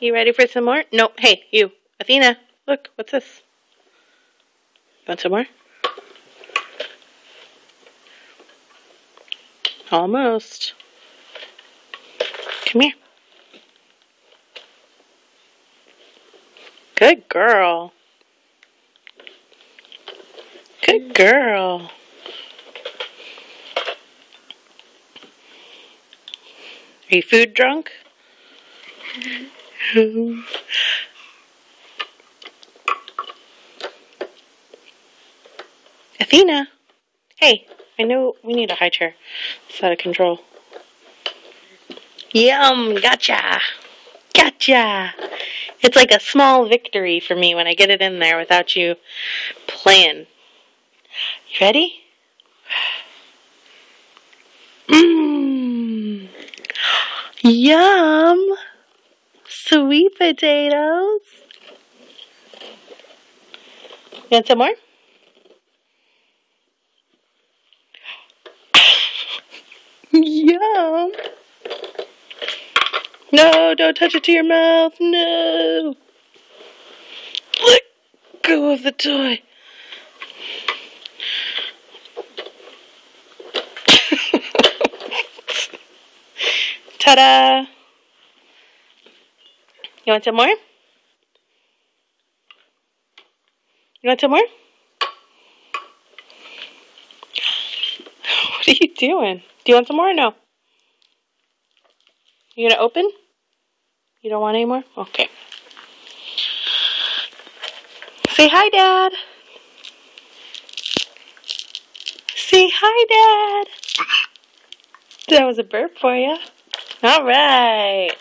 You ready for some more? No, hey, you. Athena, look, what's this? Want some more? Almost. Come here. Good girl. Good girl. Are you food drunk? Athena. Hey, I know we need a high chair. It's out of control. Yum! Gotcha! Gotcha! It's like a small victory for me when I get it in there without you playing. You ready? Mmm! Yum! Sweet potatoes! You want some more? Yum! No, don't touch it to your mouth. No! Let go of the toy. Ta-da! You want some more? You want some more? What are you doing? Do you want some more or no? You gonna open? You don't want any more? Okay. Say hi, Dad. Say hi, Dad. That was a burp for you. All right.